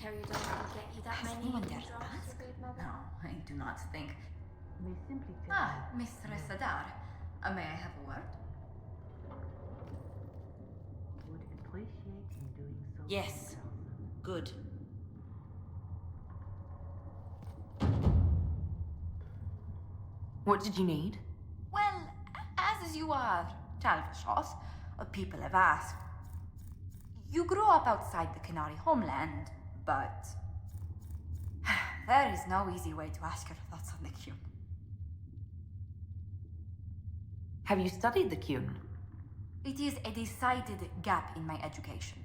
Carrier doesn't get you that Has many anyone drops dared of ask? great mother? No, I do not think. They simply tell Ah, Mistress Adar. May I have a word? would appreciate in doing so. Yes. Good. What did you need? Well, as you are, Talvashos, people have asked. You grew up outside the Canary homeland, but there is no easy way to ask your thoughts on the Qun. Have you studied the Qun? It is a decided gap in my education.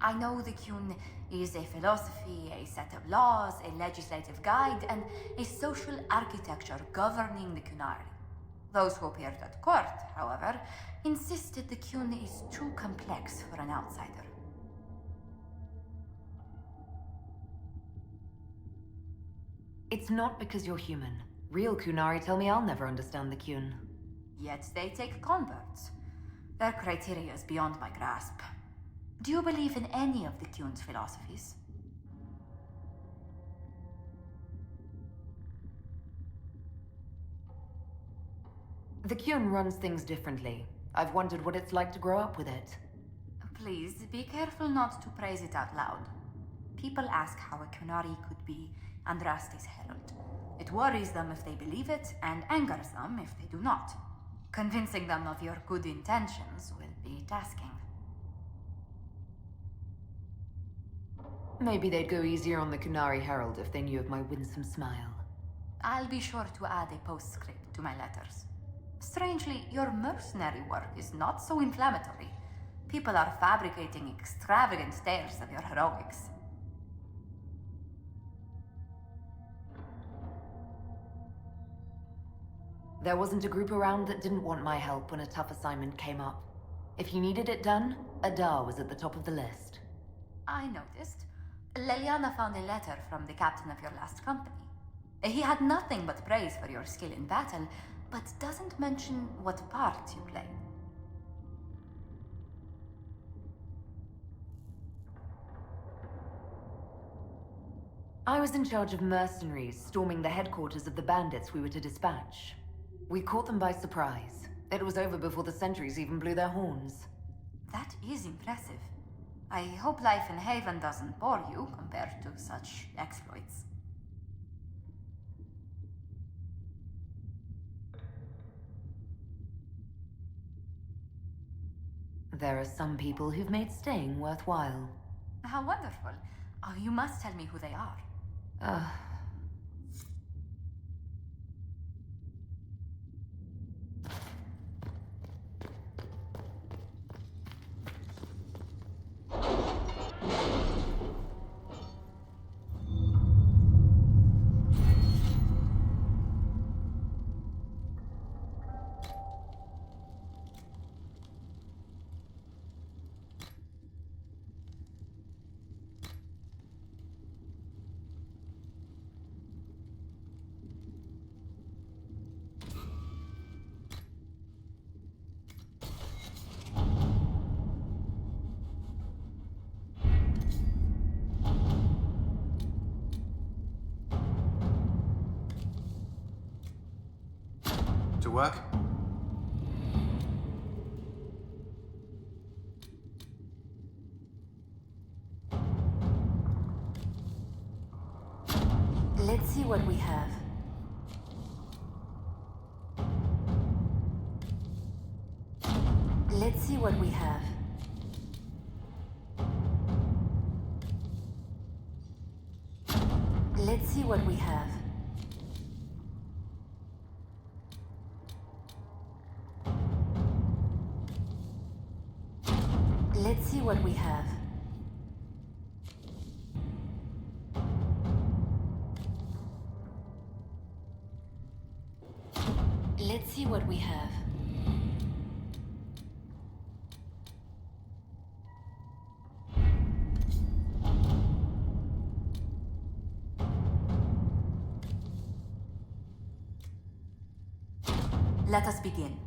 I know the Qun is a philosophy, a set of laws, a legislative guide, and a social architecture governing the Qunari. Those who appeared at court, however, insisted the Qun is too complex for an outsider. It's not because you're human. Real Qunari tell me I'll never understand the Qun. Yet they take converts. Their criteria is beyond my grasp. Do you believe in any of the Qun's philosophies? The Qun runs things differently. I've wondered what it's like to grow up with it. Please, be careful not to praise it out loud. People ask how a Qunari could be Andraste's herald. It worries them if they believe it, and angers them if they do not. Convincing them of your good intentions will be tasking. Maybe they'd go easier on the Qunari Herald if they knew of my winsome smile. I'll be sure to add a postscript to my letters. Strangely, your mercenary work is not so inflammatory. People are fabricating extravagant tales of your heroics. There wasn't a group around that didn't want my help when a tough assignment came up. If you needed it done, Adar was at the top of the list. I noticed. Leliana found a letter from the captain of your last company. He had nothing but praise for your skill in battle, but doesn't mention what part you played. I was in charge of mercenaries storming the headquarters of the bandits we were to dispatch. We caught them by surprise. It was over before the sentries even blew their horns. That is impressive. I hope life in Haven doesn't bore you compared to such exploits. There are some people who've made staying worthwhile. How wonderful. Oh, you must tell me who they are. To work? Let's see what we have. Let's see what we have. Let's see what we have. Let's see what we have. Let's see what we have. Let us begin.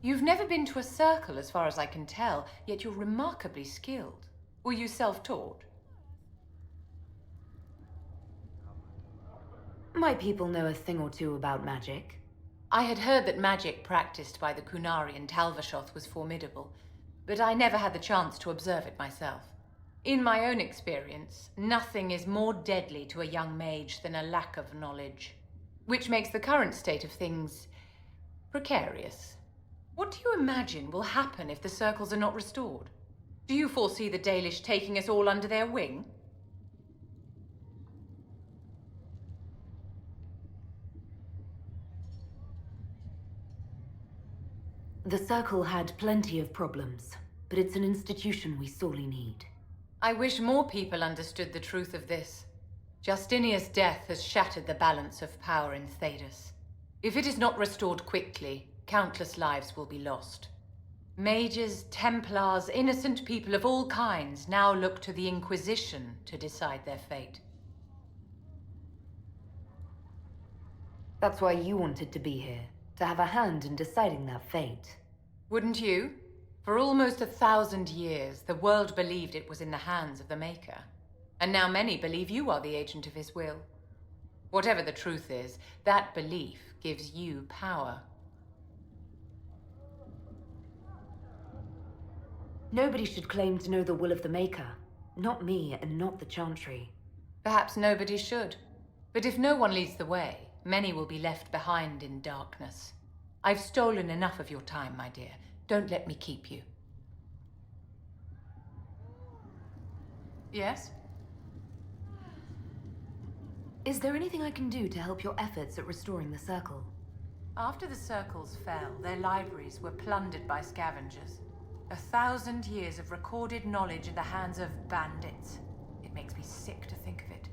You've never been to a circle as far as I can tell, yet you're remarkably skilled. Were you self-taught? My people know a thing or two about magic. I had heard that magic practiced by the Kunari in Talvashoth was formidable, but I never had the chance to observe it myself. In my own experience, nothing is more deadly to a young mage than a lack of knowledge, which makes the current state of things precarious. What do you imagine will happen if the circles are not restored? Do you foresee the Dalish taking us all under their wing? The Circle had plenty of problems, but it's an institution we sorely need. I wish more people understood the truth of this. Justinia's death has shattered the balance of power in Thedas. If it is not restored quickly, countless lives will be lost. Mages, Templars, innocent people of all kinds now look to the Inquisition to decide their fate. That's why you wanted to be here, to have a hand in deciding that fate. Wouldn't you? For almost 1,000 years, the world believed it was in the hands of the Maker. And now many believe you are the agent of his will. Whatever the truth is, that belief gives you power. Nobody should claim to know the will of the Maker. Not me, and not the Chantry. Perhaps nobody should. But if no one leads the way, many will be left behind in darkness. I've stolen enough of your time, my dear. Don't let me keep you. Yes? Is there anything I can do to help your efforts at restoring the Circle? After the circles fell, their libraries were plundered by scavengers. 1,000 years of recorded knowledge in the hands of bandits. It makes me sick to think of it.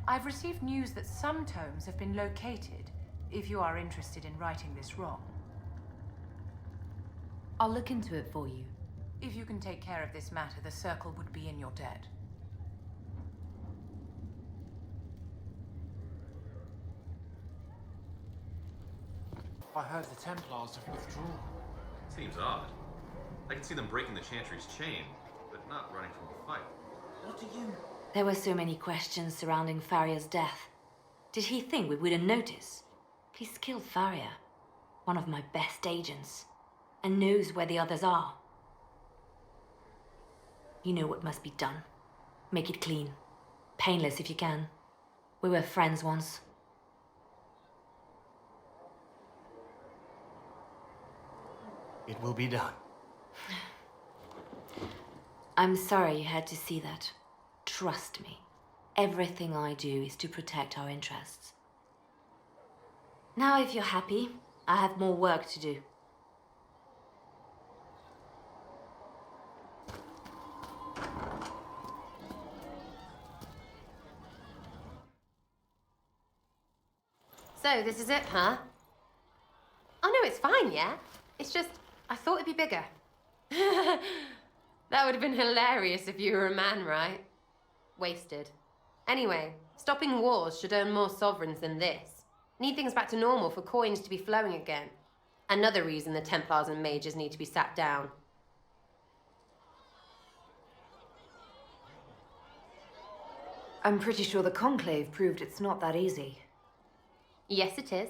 I've received news that some tomes have been located, if you are interested in righting this wrong. I'll look into it for you. If you can take care of this matter, the Circle would be in your debt. I heard the Templars have withdrawn. Seems odd. I can see them breaking the Chantry's chain, but not running from a fight. What do you... There were so many questions surrounding Faria's death. Did he think we wouldn't notice? He's killed Faria, one of my best agents, and knows where the others are. You know what must be done. Make it clean. Painless if you can. We were friends once. It will be done. I'm sorry you had to see that. Trust me. Everything I do is to protect our interests. Now, if you're happy, I have more work to do. So, this is it, huh? Oh no, it's fine, yeah? It's just, I thought it'd be bigger. That would have been hilarious if you were a man, right? Wasted. Anyway, stopping wars should earn more sovereigns than this. Need things back to normal for coins to be flowing again. Another reason the Templars and mages need to be sat down. I'm pretty sure the Conclave proved it's not that easy. Yes, it is.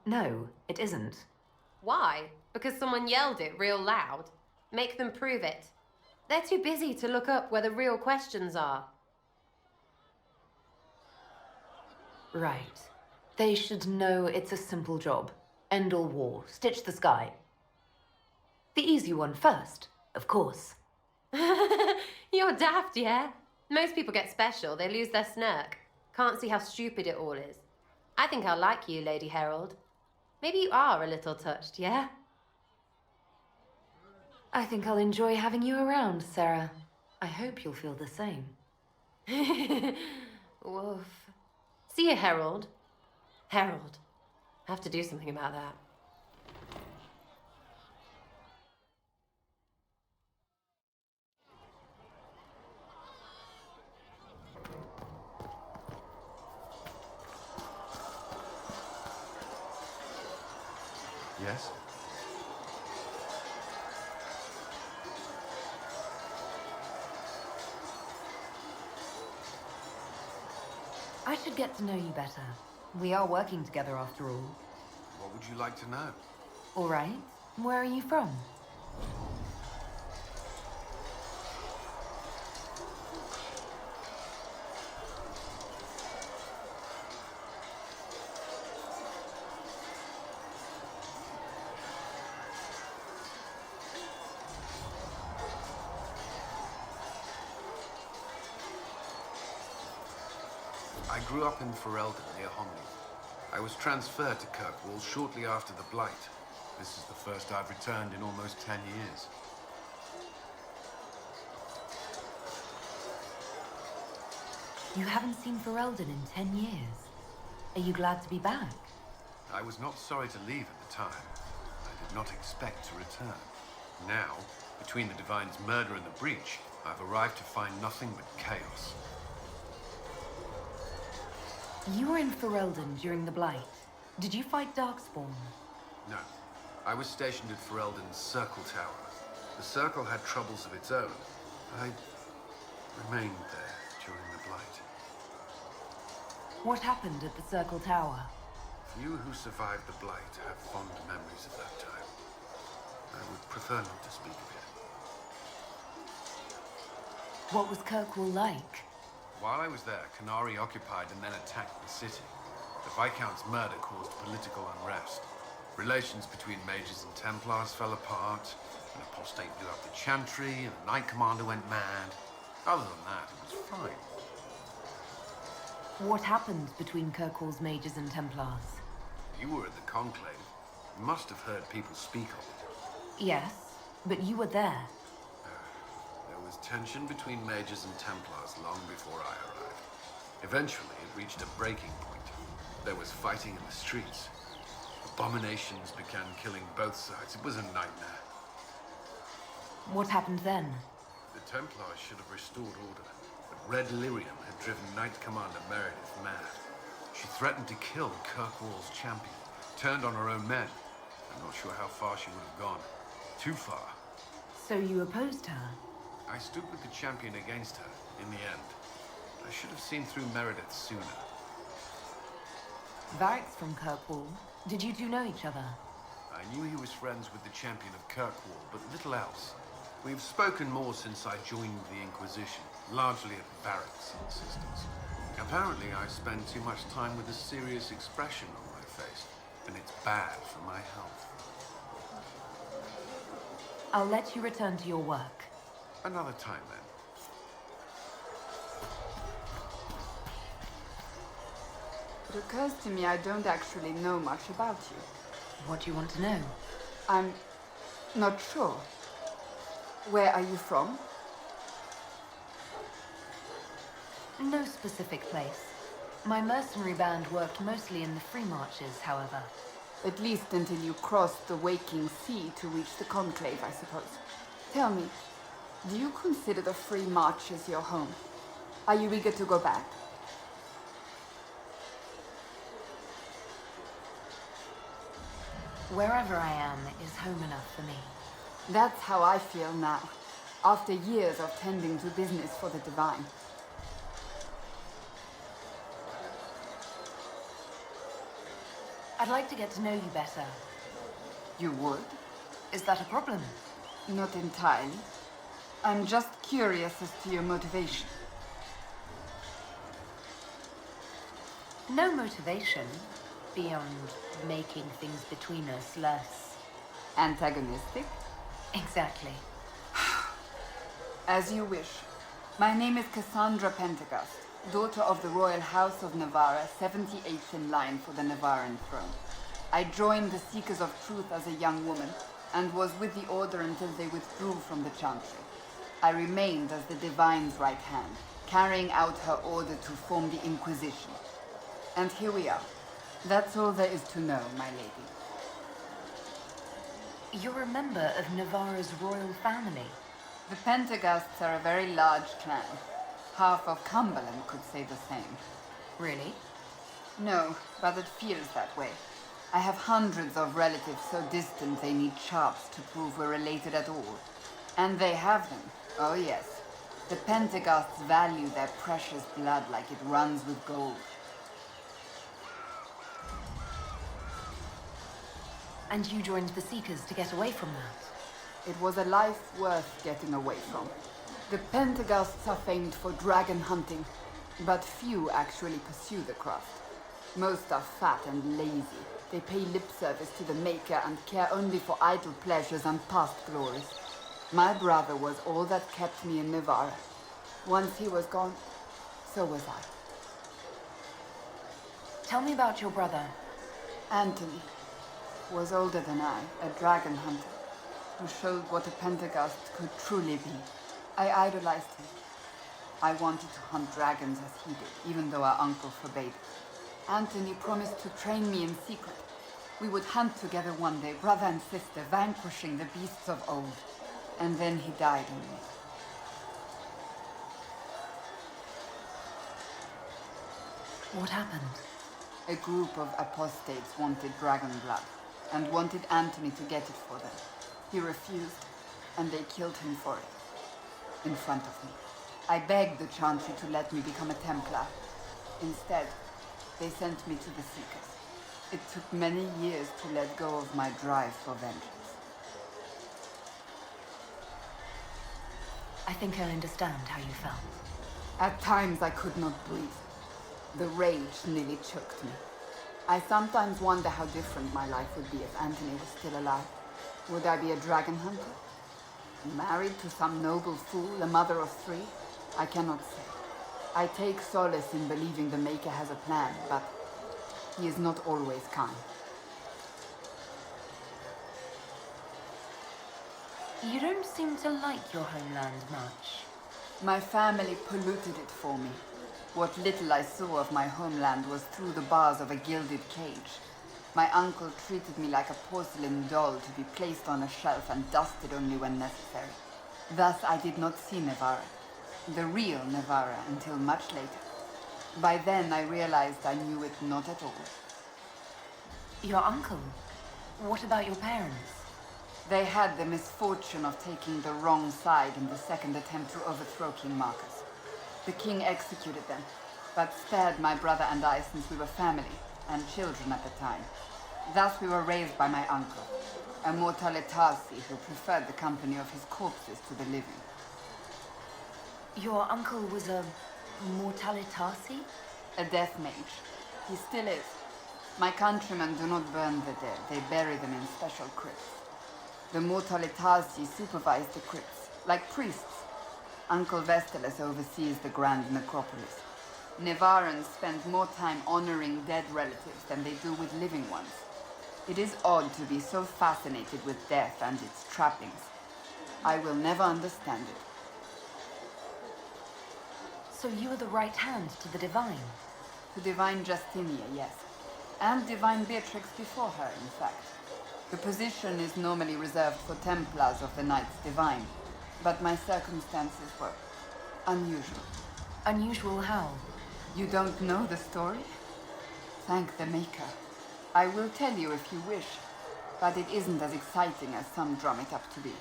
No, it isn't. Why? Because someone yelled it real loud? Make them prove it. They're too busy to look up where the real questions are. Right. They should know it's a simple job. End all war, stitch the sky. The easy one first, of course. You're daft, yeah? Most people get special, they lose their snark. Can't see how stupid it all is. I think I'll like you, Lady Herald. Maybe you are a little touched, yeah? I think I'll enjoy having you around, Sarah. I hope you'll feel the same. Woof. See you, Herald. Herald. I have to do something about that. Yes? I should get to know you better. We are working together after all. What would you like to know? All right. Where are you from? I grew up in Ferelden, near Homley. I was transferred to Kirkwall shortly after the Blight. This is the first I've returned in almost 10 years. You haven't seen Ferelden in 10 years. Are you glad to be back? I was not sorry to leave at the time. I did not expect to return. Now, between the Divine's murder and the breach, I've arrived to find nothing but chaos. You were in Ferelden during the Blight. Did you fight Darkspawn? No. I was stationed at Ferelden's Circle Tower. The Circle had troubles of its own. I remained there during the Blight. What happened at the Circle Tower? Few who survived the Blight have fond memories of that time. I would prefer not to speak of it. What was Kirkwall like? While I was there, Canary occupied and then attacked the city. The Viscount's murder caused political unrest. Relations between mages and Templars fell apart. An apostate blew up the Chantry, and the Knight Commander went mad. Other than that, it was fine. What happened between Kirkwall's mages and Templars? You were at the Conclave. You must have heard people speak of it. Yes, but you were there. There was tension between mages and Templars long before I arrived. Eventually, it reached a breaking point. There was fighting in the streets. Abominations began killing both sides. It was a nightmare. What happened then? The Templars should have restored order, but Red Lyrium had driven Knight Commander Meredith mad. She threatened to kill Kirkwall's champion, turned on her own men. I'm not sure how far she would have gone. Too far. So you opposed her? I stood with the champion against her, in the end. I should have seen through Meredith sooner. Varric's from Kirkwall. Did you two know each other? I knew he was friends with the champion of Kirkwall, but little else. We've spoken more since I joined the Inquisition, largely at Varric's insistence. Apparently, I spend too much time with a serious expression on my face, and it's bad for my health. I'll let you return to your work. Another time, then. It occurs to me I don't actually know much about you. What do you want to know? I'm not sure. Where are you from? No specific place. My mercenary band worked mostly in the Free Marches, however. At least until you crossed the waking sea to reach the Conclave, I suppose. Tell me, do you consider the Free Marches your home? Are you eager to go back? Wherever I am is home enough for me. That's how I feel now, after years of tending to business for the Divine. I'd like to get to know you better. You would? Is that a problem? Not entirely. I'm just curious as to your motivation. No motivation, beyond making things between us less... Antagonistic? Exactly. As you wish. My name is Cassandra Pentagast, daughter of the Royal House of Navarra, 78th in line for the Navarran throne. I joined the Seekers of Truth as a young woman, and was with the Order until they withdrew from the Chantry. I remained as the Divine's right hand, carrying out her order to form the Inquisition. And here we are. That's all there is to know, my lady. You're a member of Navarra's royal family. The Pentagasts are a very large clan. Half of Cumberland could say the same. Really? No, but it feels that way. I have hundreds of relatives so distant they need charts to prove we're related at all. And they have them. Oh yes. The Pentaghasts value their precious blood like it runs with gold. And you joined the Seekers to get away from that? It was a life worth getting away from. The Pentaghasts are famed for dragon hunting, but few actually pursue the craft. Most are fat and lazy. They pay lip service to the Maker and care only for idle pleasures and past glories. My brother was all that kept me in Navarra. Once he was gone, so was I. Tell me about your brother. Anthony was older than I, a dragon hunter, who showed what a Pentaghast could truly be. I idolized him. I wanted to hunt dragons as he did, even though our uncle forbade it. Anthony promised to train me in secret. We would hunt together one day, brother and sister, vanquishing the beasts of old. And then he died on me. What happened? A group of apostates wanted dragon blood, and wanted Anthony to get it for them. He refused, and they killed him for it. In front of me. I begged the Chantry to let me become a Templar. Instead, they sent me to the Seekers. It took many years to let go of my drive for vengeance. I think I understand how you felt. At times I could not breathe. The rage nearly choked me. I sometimes wonder how different my life would be if Anthony was still alive. Would I be a dragon hunter? Married to some noble fool, a mother of 3? I cannot say. I take solace in believing the Maker has a plan, but he is not always kind. You don't seem to like your homeland much. My family polluted it for me. What little I saw of my homeland was through the bars of a gilded cage. My uncle treated me like a porcelain doll to be placed on a shelf and dusted only when necessary. Thus I did not see Navarra, the real Navarra, until much later. By then I realized I knew it not at all. Your uncle? What about your parents? They had the misfortune of taking the wrong side in the second attempt to overthrow King Marcus. The king executed them, but spared my brother and I since we were family, and children at the time. Thus we were raised by my uncle, a Mortalitasi who preferred the company of his corpses to the living. Your uncle was a Mortalitasi? A death mage. He still is. My countrymen do not burn the dead, they bury them in special crypts. The Mortalitasi supervise the crypts, like priests. Uncle Vestalis oversees the grand necropolis. Navarrans spend more time honoring dead relatives than they do with living ones. It is odd to be so fascinated with death and its trappings. I will never understand it. So you were the right hand to the Divine? To Divine Justinia, yes. And Divine Beatrix before her, in fact. The position is normally reserved for Templars of the Knights Divine, but my circumstances were unusual. Unusual how? You don't know the story? Thank the Maker. I will tell you if you wish, but it isn't as exciting as some drum it up to be.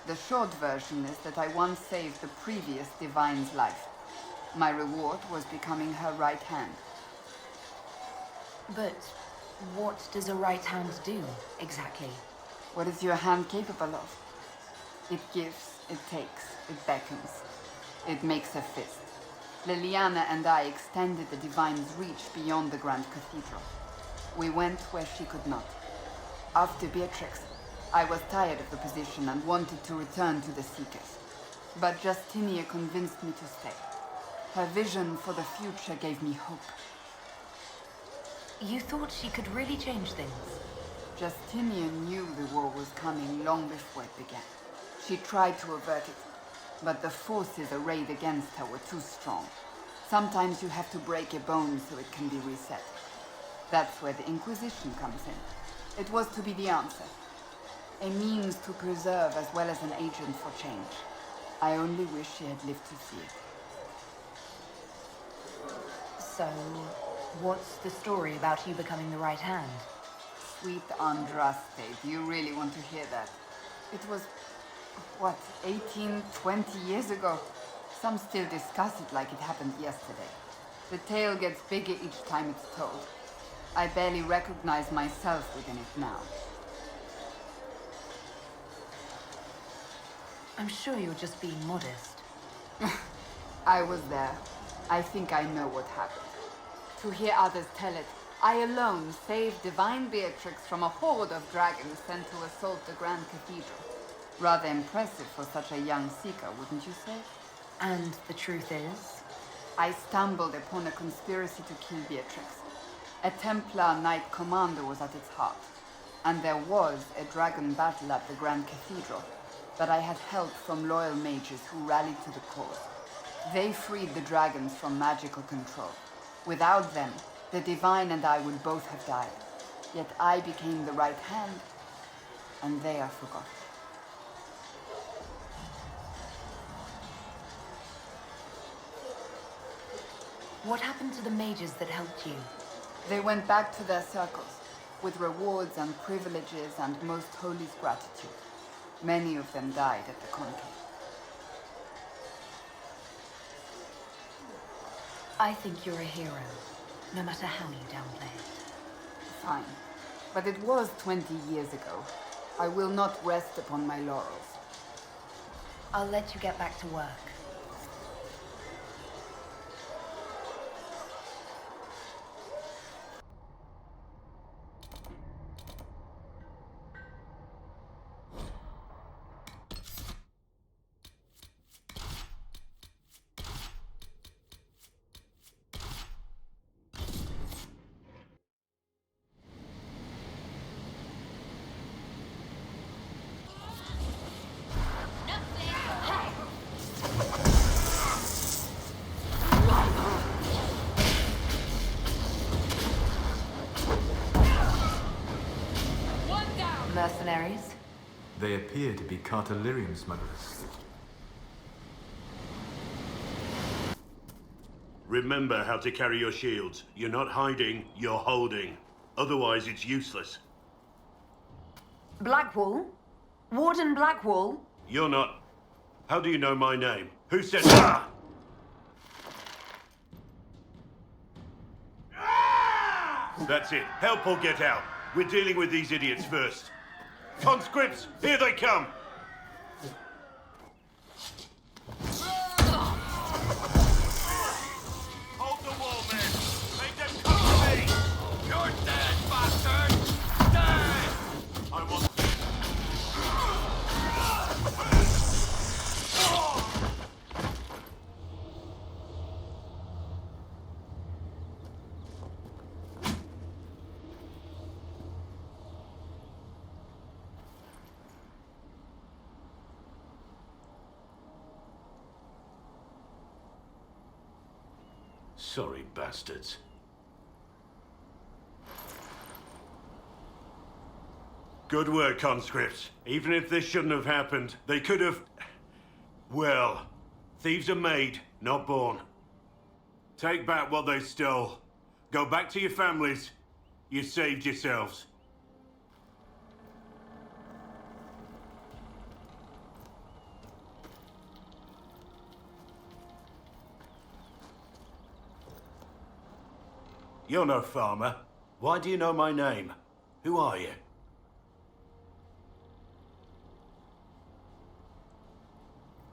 The short version is that I once saved the previous Divine's life. My reward was becoming her right hand. But what does a right hand do, exactly? What is your hand capable of? It gives, it takes, it beckons. It makes a fist. Liliana and I extended the Divine's reach beyond the Grand Cathedral. We went where she could not. After Beatrix, I was tired of the position and wanted to return to the Seekers. But Justinia convinced me to stay. Her vision for the future gave me hope. You thought she could really change things? Justinia knew the war was coming long before it began. She tried to avert it, but the forces arrayed against her were too strong. Sometimes you have to break a bone so it can be reset. That's where the Inquisition comes in. It was to be the answer. A means to preserve as well as an agent for change. I only wish she had lived to see it. So, what's the story about you becoming the right hand? Sweet Andraste, do you really want to hear that? It was, what, 18, 20 years ago? Some still discuss it like it happened yesterday. The tale gets bigger each time it's told. I barely recognize myself within it now. I'm sure you're just being modest. I was there. I think I know what happened. To hear others tell it, I alone saved Divine Beatrix from a horde of dragons sent to assault the Grand Cathedral. Rather impressive for such a young seeker, wouldn't you say? And the truth is? I stumbled upon a conspiracy to kill Beatrix. A Templar Knight Commander was at its heart, and there was a dragon battle at the Grand Cathedral, but I had help from loyal mages who rallied to the cause. They freed the dragons from magical control. Without them, the Divine and I would both have died. Yet I became the right hand, and they are forgotten. What happened to the mages that helped you? They went back to their circles, with rewards and privileges and most holy gratitude. Many of them died at the conclave. I think you're a hero, no matter how you downplay it. Fine. But it was 20 years ago. I will not rest upon my laurels. I'll let you get back to work. Mercenaries? They appear to be Cartelirium smugglers. Remember how to carry your shields. You're not hiding, you're holding. Otherwise, it's useless. Blackwall? Warden Blackwall? You're not... How do you know my name? Who said... Ah! That's it. Help or get out. We're dealing with these idiots first. Conscripts, here they come! Hold the wall, men! Make them come to me! You're dead, bastard! Dead! I want... Sorry, bastards. Good work, conscripts. Even if this shouldn't have happened, they could have... Well, thieves are made, not born. Take back what they stole. Go back to your families. You saved yourselves. You're no farmer. Why do you know my name? Who are you?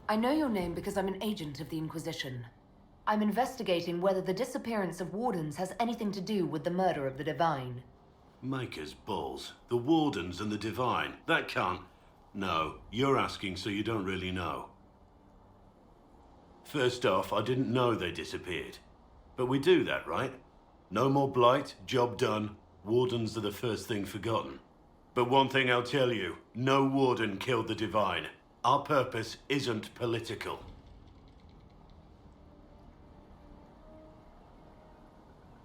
I know your name because I'm an agent of the Inquisition. I'm investigating whether the disappearance of Wardens has anything to do with the murder of the Divine. Maker's balls. The Wardens and the Divine. That can't... No, you're asking so you don't really know. First off, I didn't know they disappeared. But we do that, right? No more blight, job done. Wardens are the first thing forgotten. But one thing I'll tell you, no Warden killed the Divine. Our purpose isn't political.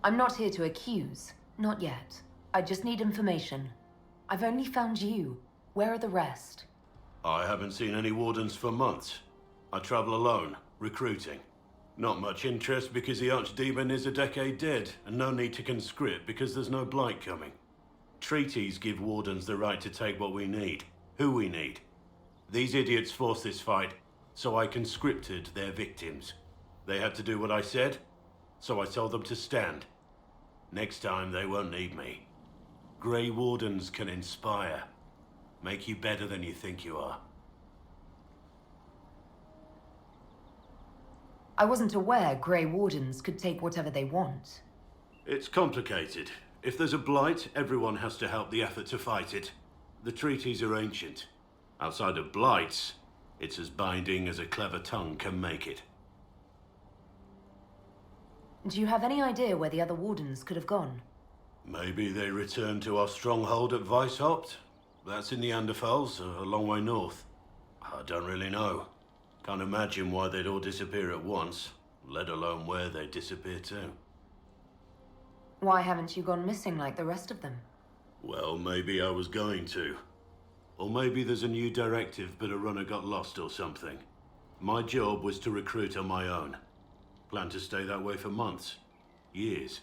I'm not here to accuse. Not yet. I just need information. I've only found you. Where are the rest? I haven't seen any Wardens for months. I travel alone, recruiting. Not much interest because the Archdemon is a decade dead, and no need to conscript because there's no blight coming. Treaties give Wardens the right to take what we need, who we need. These idiots forced this fight. so I conscripted their victims. They had to do what I said, so I told them to stand. Next time, they won't need me. Grey Wardens can inspire. Make you better than you think you are. I wasn't aware Grey Wardens could take whatever they want. It's complicated. If there's a blight, everyone has to help the effort to fight it. The treaties are ancient. Outside of blights, it's as binding as a clever tongue can make it. Do you have any idea where the other Wardens could have gone? Maybe they returned to our stronghold at Weishaupt? That's in the Anderfels, a long way north. I don't really know. Can't imagine why they'd all disappear at once, let alone where they'd disappear to. Why haven't you gone missing like the rest of them? Well, maybe I was going to. Or maybe there's a new directive, but a runner got lost or something. My job was to recruit on my own. Plan to stay that way for months. Years.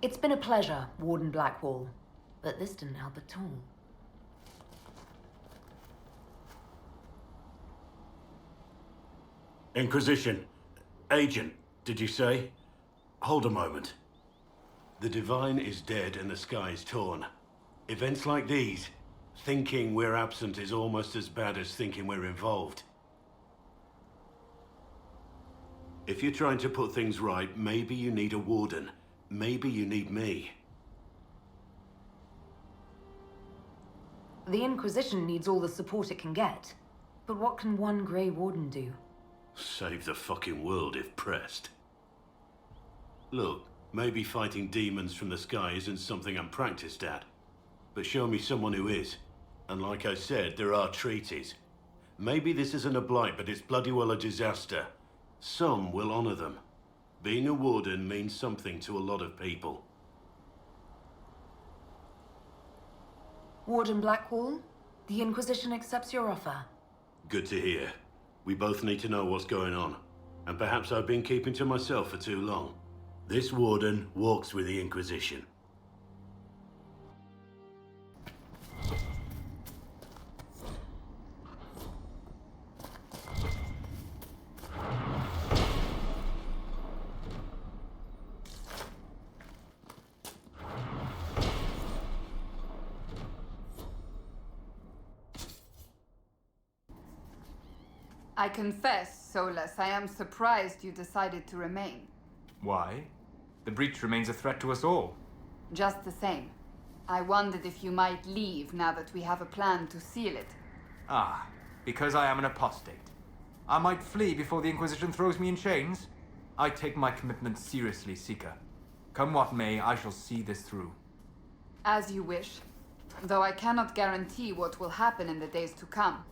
It's been a pleasure, Warden Blackwall. But this didn't help at all. Inquisition. Agent, did you say? Hold a moment. The Divine is dead and the sky is torn. Events like these, thinking we're absent is almost as bad as thinking we're involved. If you're trying to put things right, maybe you need a warden. Maybe you need me. The Inquisition needs all the support it can get. But what can one Grey Warden do? Save the fucking world if pressed. Look, maybe fighting demons from the sky isn't something I'm practiced at. But show me someone who is. And like I said, there are treaties. Maybe this isn't a blight, but it's bloody well a disaster. Some will honor them. Being a warden means something to a lot of people. Warden Blackwall, the Inquisition accepts your offer. Good to hear. We both need to know what's going on. And perhaps I've been keeping to myself for too long. This warden walks with the Inquisition. I confess, Solus, I am surprised you decided to remain. Why? The breach remains a threat to us all. Just the same. I wondered if you might leave now that we have a plan to seal it. Ah, because I am an apostate. I might flee before the Inquisition throws me in chains. I take my commitment seriously, Seeker. Come what may, I shall see this through. As you wish. Though I cannot guarantee what will happen in the days to come.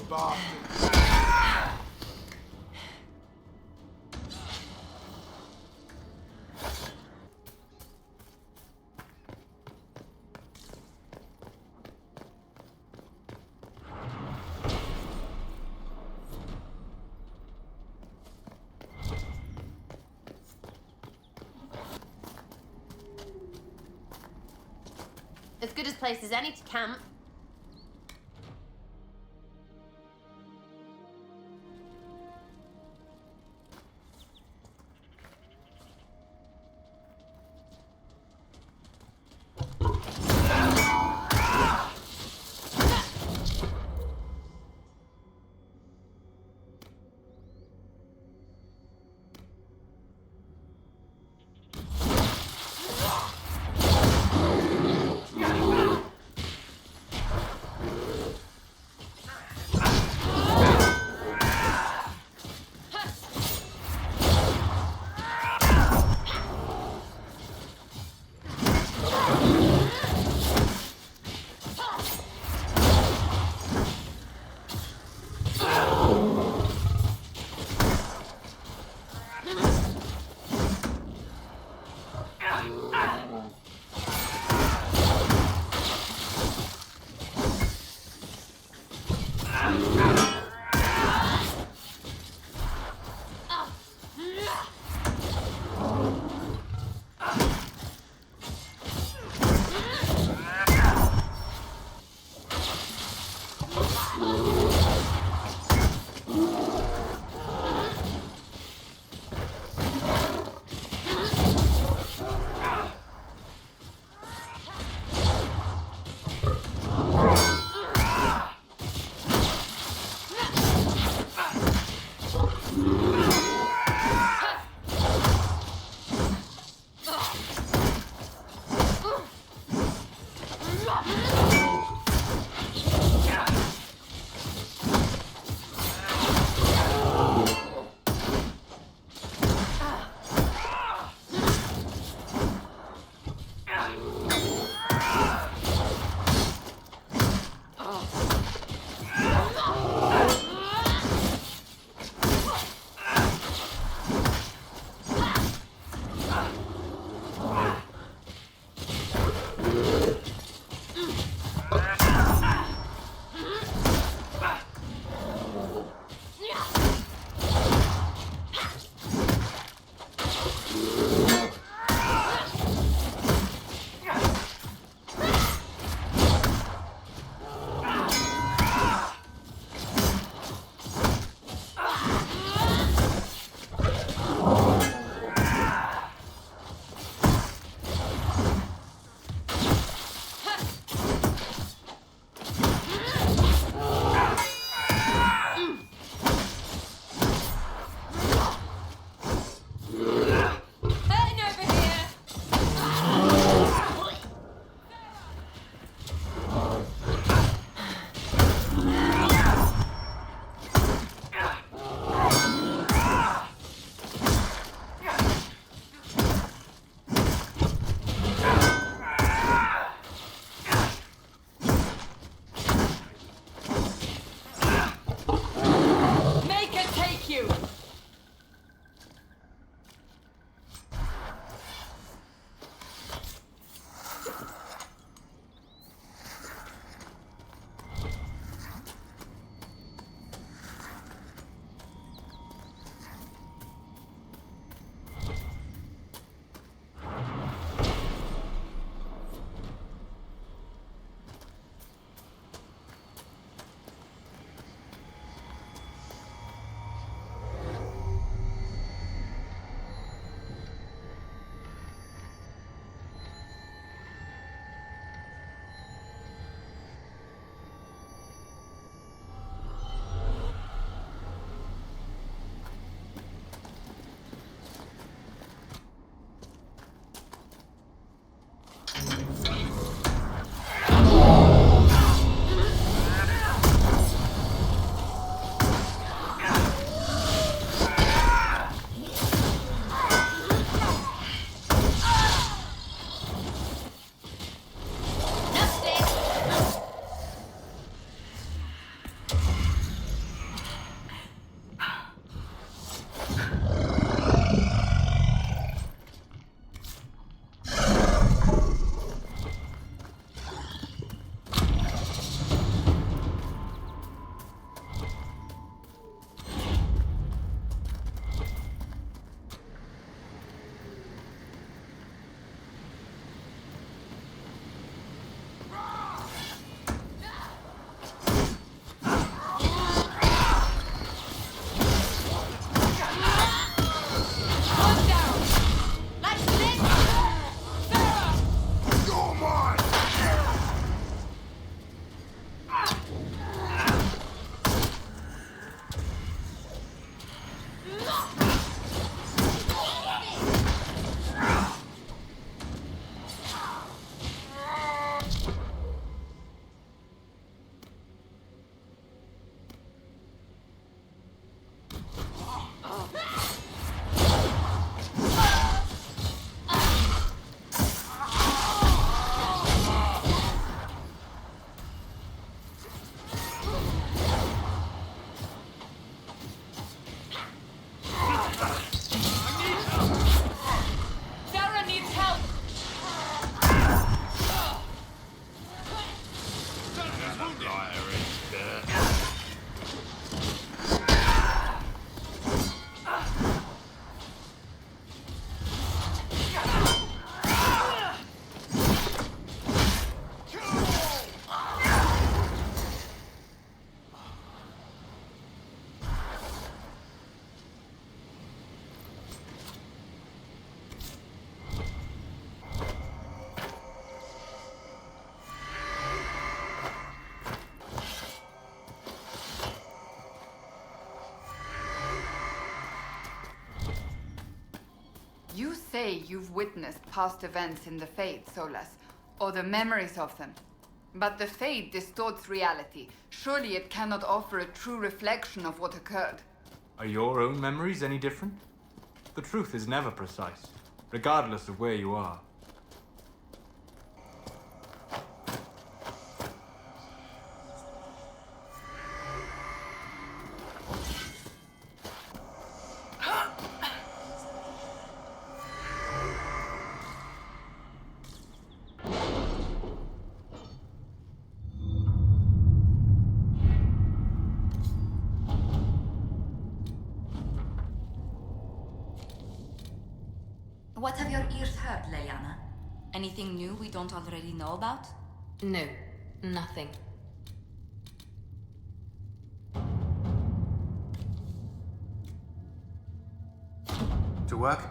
bastard. As good a place as any to camp. say you've witnessed past events in the Fade, Solas, or the memories of them. But the Fade distorts reality. Surely it cannot offer a true reflection of what occurred. Are your own memories any different? The truth is never precise, regardless of where you are. What have your ears heard, Leliana? Anything new we don't already know about? No, nothing. To work?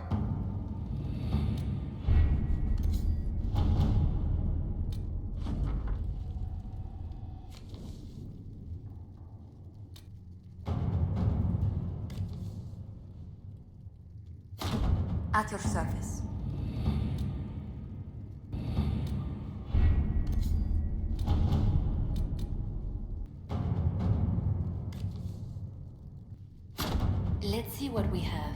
At your service. Let's see what we have.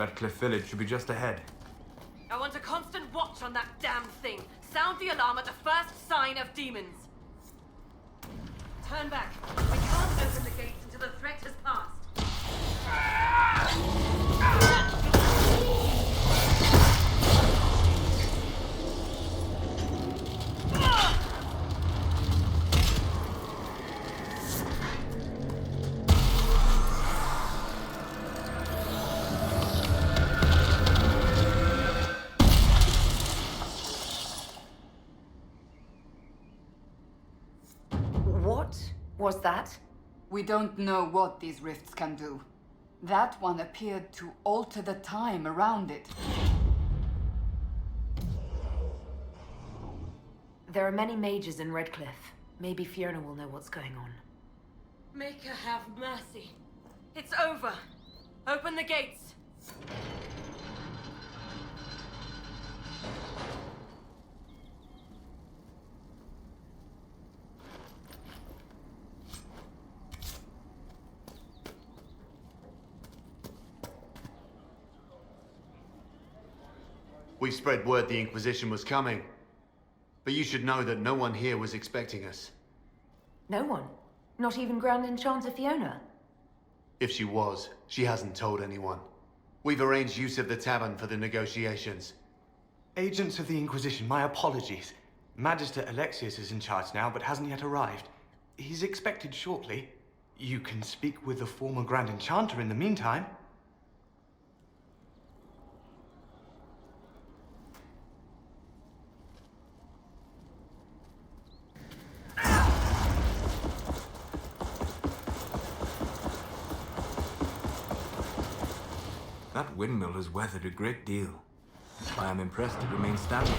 Redcliff village should be just ahead. I want a constant watch on that damn thing. Sound the alarm at the first sign of demons. Turn back. We can't open the gates until the threat has passed. Was that? We don't know what these rifts can do. That one appeared to alter the time around it. There are many mages in Redcliff. Maybe Fiona will know what's going on. Make her have mercy. It's over. Open the gates. We spread word the Inquisition was coming. But you should know that no one here was expecting us. No one? Not even Grand Enchanter Fiona? If she was, she hasn't told anyone. We've arranged use of the tavern for the negotiations. Agents of the Inquisition, my apologies. Magister Alexius is in charge now, but hasn't yet arrived. He's expected shortly. You can speak with the former Grand Enchanter in the meantime. That windmill has weathered a great deal. I am impressed it remains standing.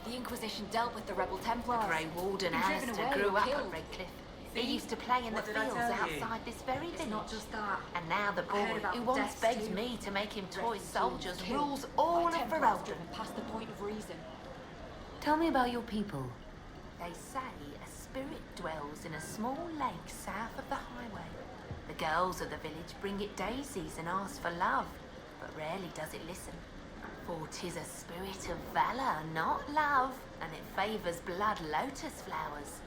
The Inquisition dealt with the rebel Templars. The Grey Warden Alistair grew up at Redcliff. He used to play in the fields outside this very village. Not just that. And now the boy about who the once deaths begged too. me to make him toy Refugees soldiers killed rules all by of Templars Ferelden. driven past the point of reason. Tell me about your people. They say a spirit dwells in a small lake south of the highway. The girls of the village bring it daisies and ask for love, but rarely does it listen. For 'tis a spirit of valor, not love, and it favors blood lotus flowers.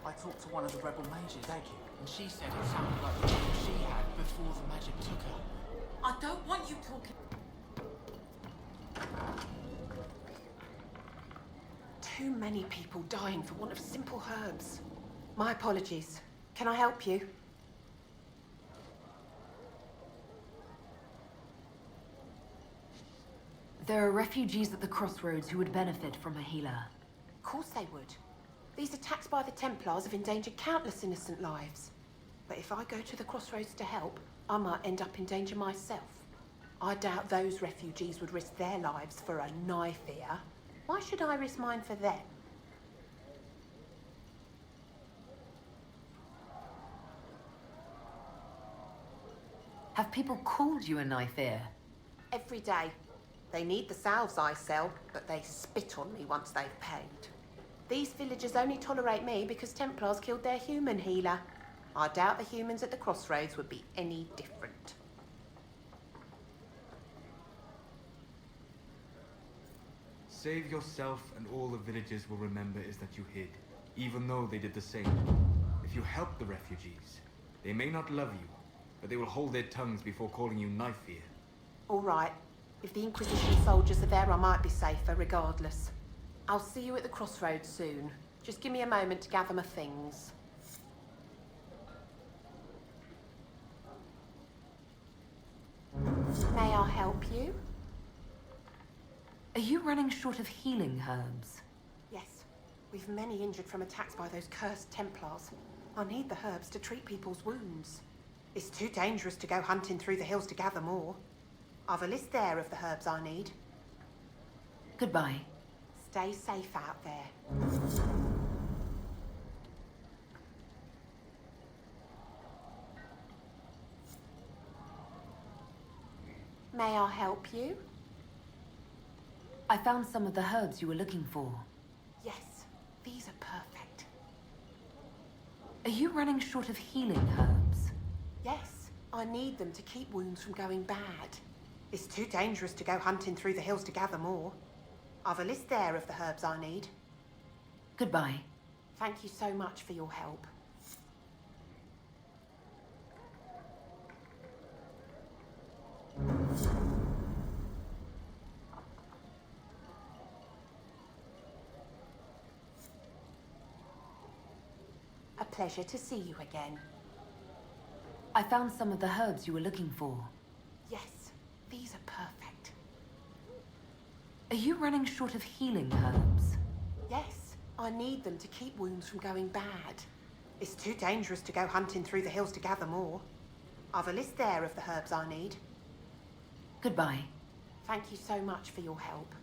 I talked to one of the rebel mages, and she said it sounded like the one she had before the magic took her. I don't want you talking. Too many people dying for want of simple herbs. My apologies. Can I help you? There are refugees at the crossroads who would benefit from a healer. Of course they would. These attacks by the Templars have endangered countless innocent lives. But if I go to the crossroads to help, I might end up in danger myself. I doubt those refugees would risk their lives for a knife here. Why should I risk mine for them? Have people called you a knife ear? Every day. They need the salves I sell, but they spit on me once they've paid. These villagers only tolerate me because Templars killed their human healer. I doubt the humans at the crossroads would be any different. Save yourself and all the villagers will remember is that you hid, even though they did the same. If you help the refugees, they may not love you, but they will hold their tongues before calling you knife ear. All right. If the Inquisition soldiers are there, I might be safer regardless. I'll see you at the crossroads soon. Just give me a moment to gather my things. May I help you? Are you running short of healing herbs? Yes. We've many injured from attacks by those cursed Templars. I need the herbs to treat people's wounds. It's too dangerous to go hunting through the hills to gather more. I've a list there of the herbs I need. Goodbye. Stay safe out there. May I help you? I found some of the herbs you were looking for. Yes, these are perfect. Are you running short of healing herbs? Yes, I need them to keep wounds from going bad. It's too dangerous to go hunting through the hills to gather more. I've a list there of the herbs I need. Goodbye. Thank you so much for your help. pleasure to see you again. I found some of the herbs you were looking for. Yes, these are perfect. Are you running short of healing herbs? Yes, I need them to keep wounds from going bad. It's too dangerous to go hunting through the hills to gather more. I've a list there of the herbs I need. Goodbye. Thank you so much for your help.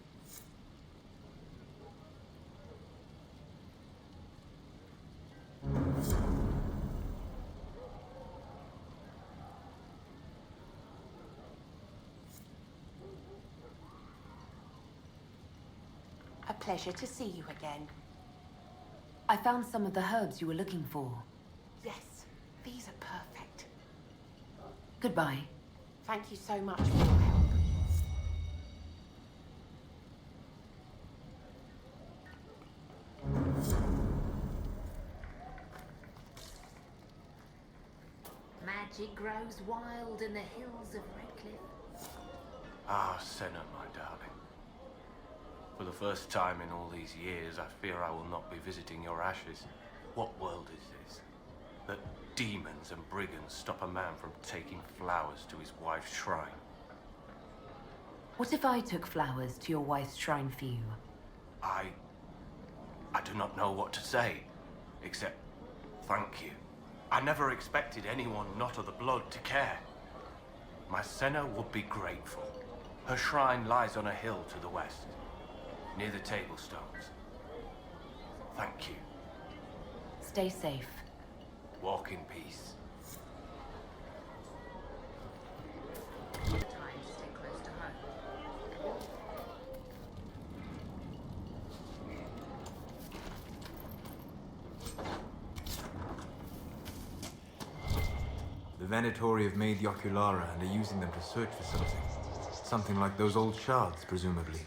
A pleasure to see you again. I found some of the herbs you were looking for. Yes, these are perfect. Goodbye. Thank you so much for your help. Magic grows wild in the hills of Redcliff. Ah, Senna, my darling. For the first time in all these years, I fear I will not be visiting your ashes. What world is this? That demons and brigands stop a man from taking flowers to his wife's shrine. What if I took flowers to your wife's shrine for you? I do not know what to say, except thank you. I never expected anyone not of the blood to care. My Senna would be grateful. Her shrine lies on a hill to the west, near the table stones. Thank you. Stay safe. Walk in peace. Time to stay close to home. The Venatori have made the Oculara and are using them to search for something. Something like those old shards, presumably.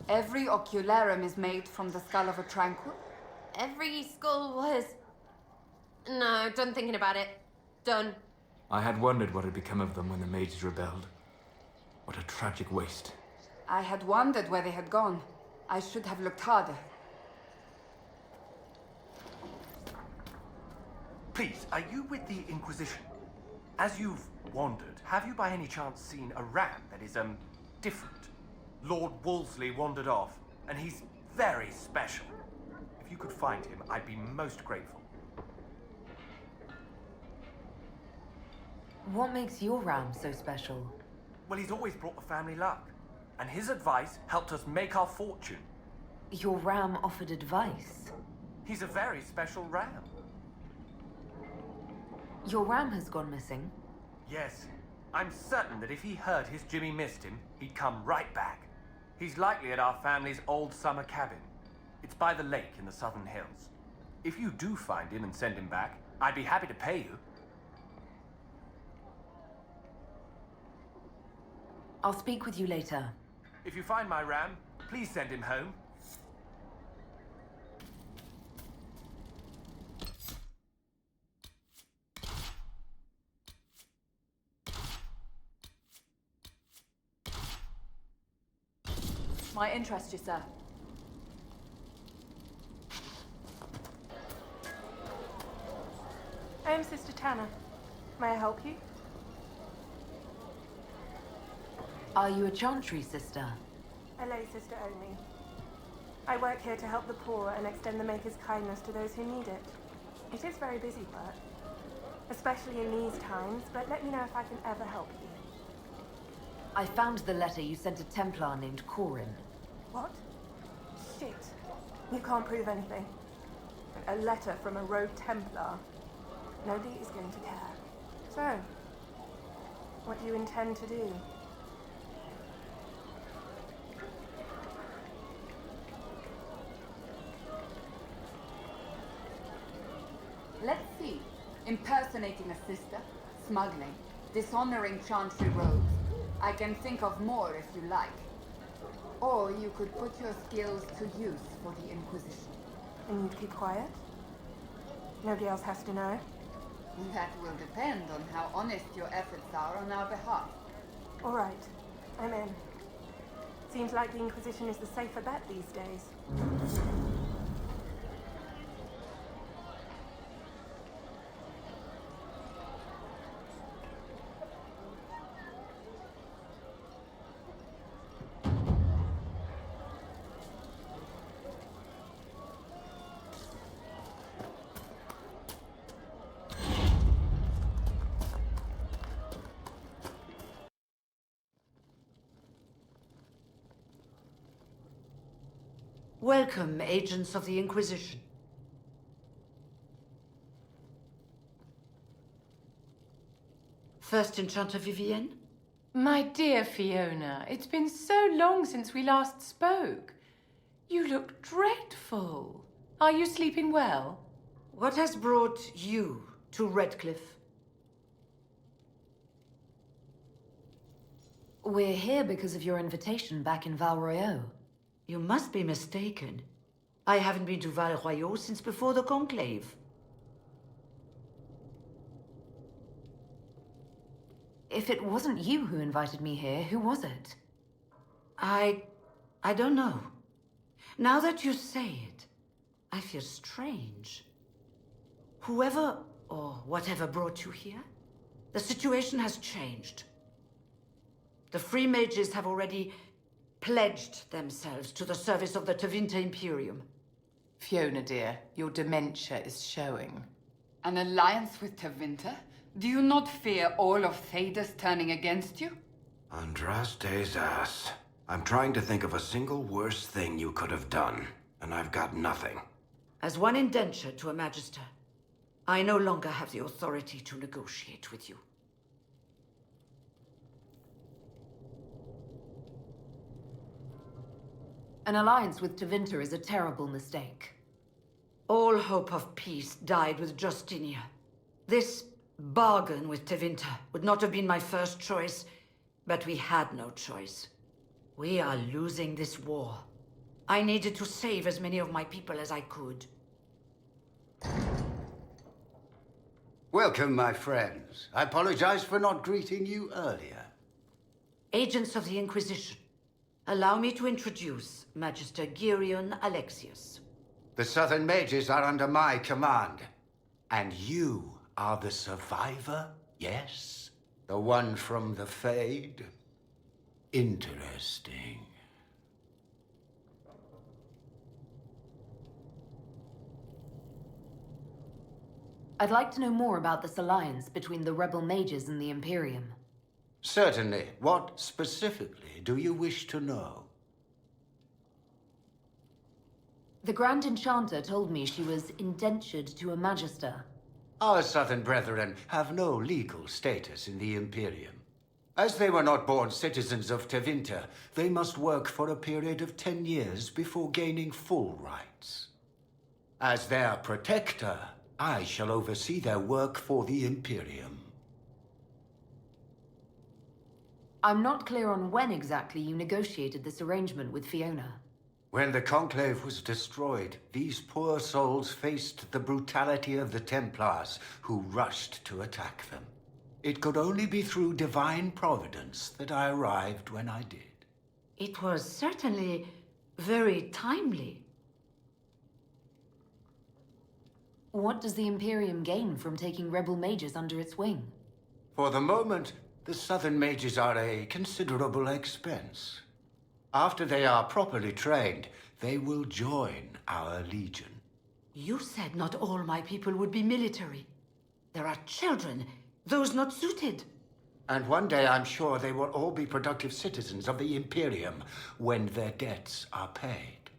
Every ocularum is made from the skull of a tranquil? Every skull was... No, done thinking about it. Done. I had wondered what had become of them when the mages rebelled. What a tragic waste. I had wondered where they had gone. I should have looked harder. Please, are you with the Inquisition? As you've wandered, have you by any chance seen a ram that is, different? Lord Wolseley wandered off, and he's very special. If you could find him, I'd be most grateful. What makes your ram so special? Well, he's always brought the family luck, and his advice helped us make our fortune. Your ram offered advice? He's a very special ram. Your ram has gone missing? Yes. I'm certain that if he heard his Jimmy missed him, he'd come right back. He's likely at our family's old summer cabin. It's by the lake in the southern hills. If you do find him and send him back, I'd be happy to pay you. I'll speak with you later. If you find my ram, please send him home. Might interest you, sir. I am Sister Tanner. May I help you? Are you a chantry sister? A lay sister only. I work here to help the poor and extend the Maker's kindness to those who need it. It is very busy work, especially in these times, but let me know if I can ever help you. I found the letter you sent a Templar named Corin. What? Shit. You can't prove anything. A letter from a rogue Templar. Nobody is going to care. So, what do you intend to do? Let's see. Impersonating a sister, smuggling, dishonoring chantry rogues. I can think of more if you like. Or you could put your skills to use for the Inquisition. And you'd keep quiet? Nobody else has to know? That will depend on how honest your efforts are on our behalf. All right. I'm in. Seems like the Inquisition is the safer bet these days. Welcome, agents of the Inquisition. First Enchanter Vivienne? My dear Fiona, it's been so long since we last spoke. You look dreadful. Are you sleeping well? What has brought you to Redcliff? We're here because of your invitation back in Val Royeaux. You must be mistaken. I haven't been to Val Royeaux since before the Conclave. If it wasn't you who invited me here, who was it? I don't know. Now that you say it, I feel strange. Whoever or whatever brought you here, the situation has changed. The Free Mages have already pledged themselves to the service of the Tevinter Imperium. Fiona, dear, your dementia is showing. An alliance with Tevinter? Do you not fear all of Thedas turning against you? Andraste's ass. I'm trying to think of a single worse thing you could have done, and I've got nothing. As one indenture to a Magister, I no longer have the authority to negotiate with you. An alliance with Tevinter is a terrible mistake. All hope of peace died with Justinia. This bargain with Tevinter would not have been my first choice, but we had no choice. We are losing this war. I needed to save as many of my people as I could. Welcome, my friends. I apologize for not greeting you earlier. Agents of the Inquisition, allow me to introduce Magister Girion Alexius. The Southern Mages are under my command. And you are the survivor, yes? The one from the Fade? Interesting. I'd like to know more about this alliance between the rebel mages and the Imperium. Certainly. What specifically do you wish to know? The Grand Enchanter told me she was indentured to a Magister. Our Southern brethren have no legal status in the Imperium. As they were not born citizens of Tevinter, they must work for a period of 10 years before gaining full rights. As their protector, I shall oversee their work for the Imperium. I'm not clear on when exactly you negotiated this arrangement with Fiona. When the Conclave was destroyed, these poor souls faced the brutality of the Templars, who rushed to attack them. It could only be through divine providence that I arrived when I did. It was certainly very timely. What does the Imperium gain from taking rebel mages under its wing? For the moment, the Southern Mages are a considerable expense. After they are properly trained, they will join our legion. You said not all my people would be military. There are children, those not suited. And one day I'm sure they will all be productive citizens of the Imperium when their debts are paid.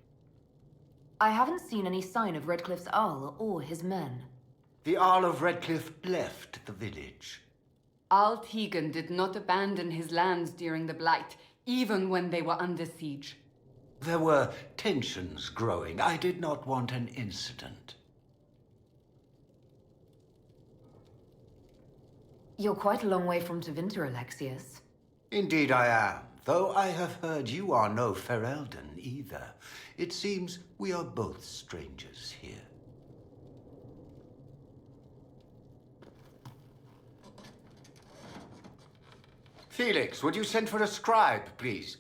I haven't seen any sign of Redcliff's Arl or his men. The Arl of Redcliff left the village. Arl Tegan did not abandon his lands during the Blight, even when they were under siege. There were tensions growing. I did not want an incident. You're quite a long way from Tevinter, Alexius. Indeed I am, though I have heard you are no Ferelden either. It seems we are both strangers here. Felix, would you send for a scribe, please?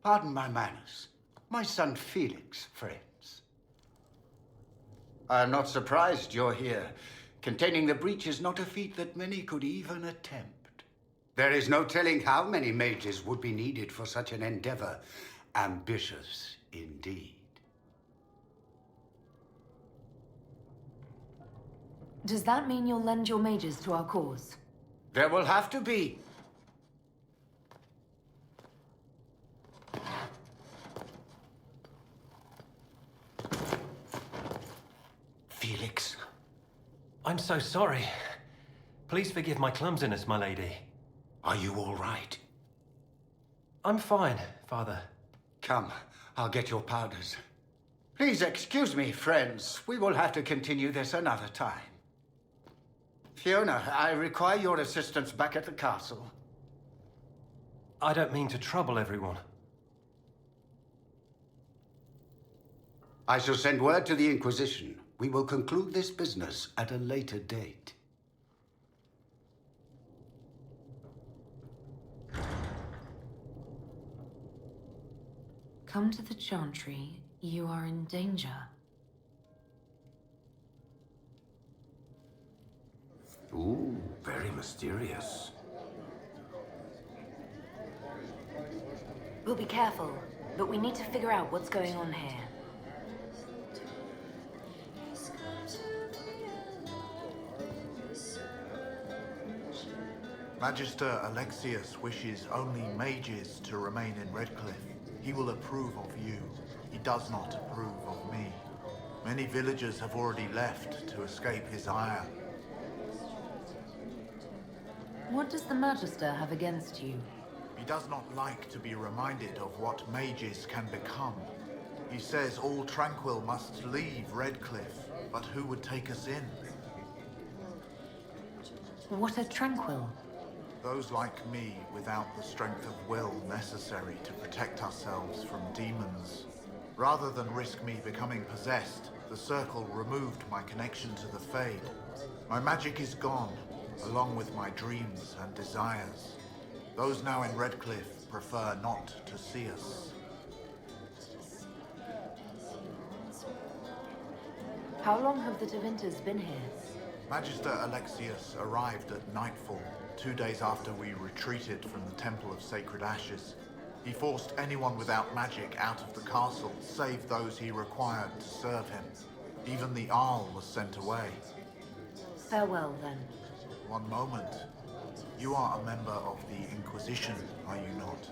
Pardon my manners. My son Felix, friends. I'm not surprised you're here. Containing the breach is not a feat that many could even attempt. There is no telling how many mages would be needed for such an endeavor. Ambitious indeed. Does that mean you'll lend your mages to our cause? There will have to be. I'm so sorry. Please forgive my clumsiness, my lady. Are you all right? I'm fine, Father. Come, I'll get your powders. Please excuse me, friends. We will have to continue this another time. Fiona, I require your assistance back at the castle. I don't mean to trouble everyone. I shall send word to the Inquisition. We will conclude this business at a later date. Come to the Chantry. You are in danger. Ooh, very mysterious. We'll be careful, but we need to figure out what's going on here. Magister Alexius wishes only mages to remain in Redcliff. He will approve of you. He does not approve of me. Many villagers have already left to escape his ire. What does the Magister have against you? He does not like to be reminded of what mages can become. He says all Tranquil must leave Redcliff, but who would take us in? What are Tranquil? Those like me without the strength of will necessary to protect ourselves from demons. Rather than risk me becoming possessed, the Circle removed my connection to the Fade. My magic is gone, along with my dreams and desires. Those now in Redcliff prefer not to see us. How long have the Tevinters been here? Magister Alexius arrived at nightfall, 2 days after we retreated from the Temple of Sacred Ashes. He forced anyone without magic out of the castle, save those he required to serve him. Even the Arl was sent away. Farewell, then. One moment. You are a member of the Inquisition, are you not?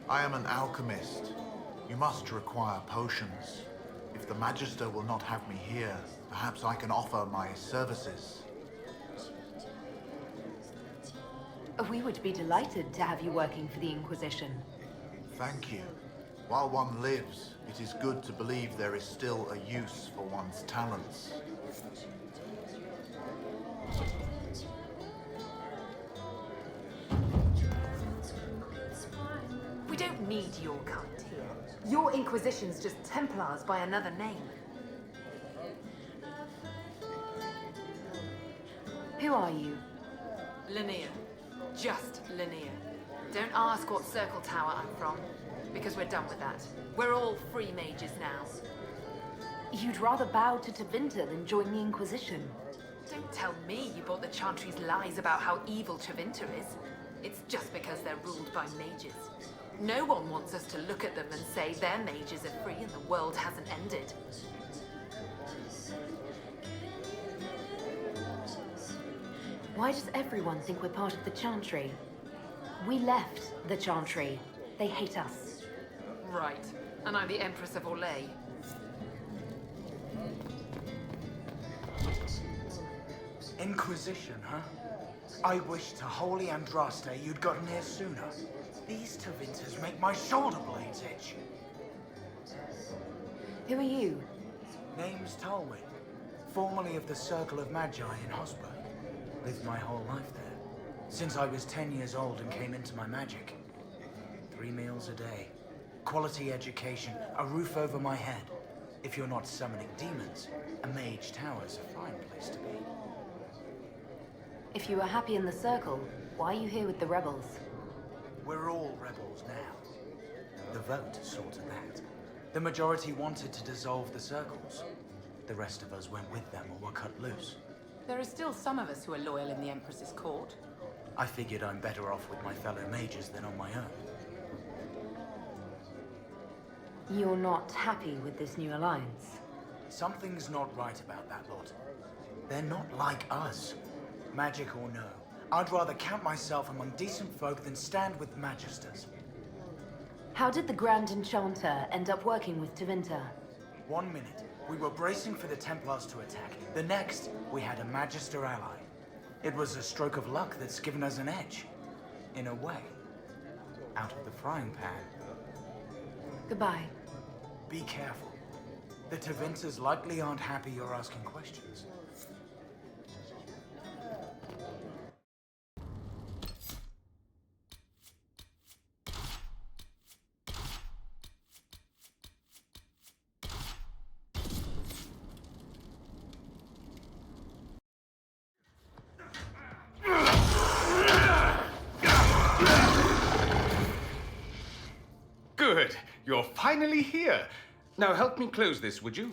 I am an alchemist. You must require potions. If the Magister will not have me here, perhaps I can offer my services. We would be delighted to have you working for the Inquisition. Thank you. While one lives, it is good to believe there is still a use for one's talents. We don't need your kind here. Your Inquisition's just Templars by another name. Who are you? Linnea. Just Linnea. Don't ask what Circle Tower I'm from, because we're done with that. We're all free mages now. You'd rather bow to Tevinter than join the Inquisition. Don't tell me you bought the Chantry's lies about how evil Tevinter is. It's just because they're ruled by mages. No one wants us to look at them and say their mages are free and the world hasn't ended. Why does everyone think we're part of the Chantry? We left the Chantry. They hate us. Right. And I'm the Empress of Orlais. Inquisition, huh? I wish to Holy Andraste you'd gotten here sooner. These Tevinters make my shoulder blades itch. Who are you? Name's Talwyn, formerly of the Circle of Magi in Hosper. Lived my whole life there, since I was 10 years old and came into my magic. 3 meals a day, quality education, a roof over my head. If you're not summoning demons, a mage tower's a fine place to be. If you were happy in the Circle, why are you here with the rebels? We're all rebels now. The vote saw to that. The majority wanted to dissolve the circles. The rest of us went with them or were cut loose. There are still some of us who are loyal in the Empress's court. I figured I'm better off with my fellow mages than on my own. You're not happy with this new alliance? Something's not right about that lot. They're not like us. Magic or no, I'd rather count myself among decent folk than stand with magisters. How did the Grand Enchanter end up working with Tevinter? 1 minute, we were bracing for the Templars to attack. The next, we had a Magister ally. It was a stroke of luck that's given us an edge. In a way. Out of the frying pan. Goodbye. Be careful. The Tevinters likely aren't happy you're asking questions. Good. You're finally here. Now help me close this, would you?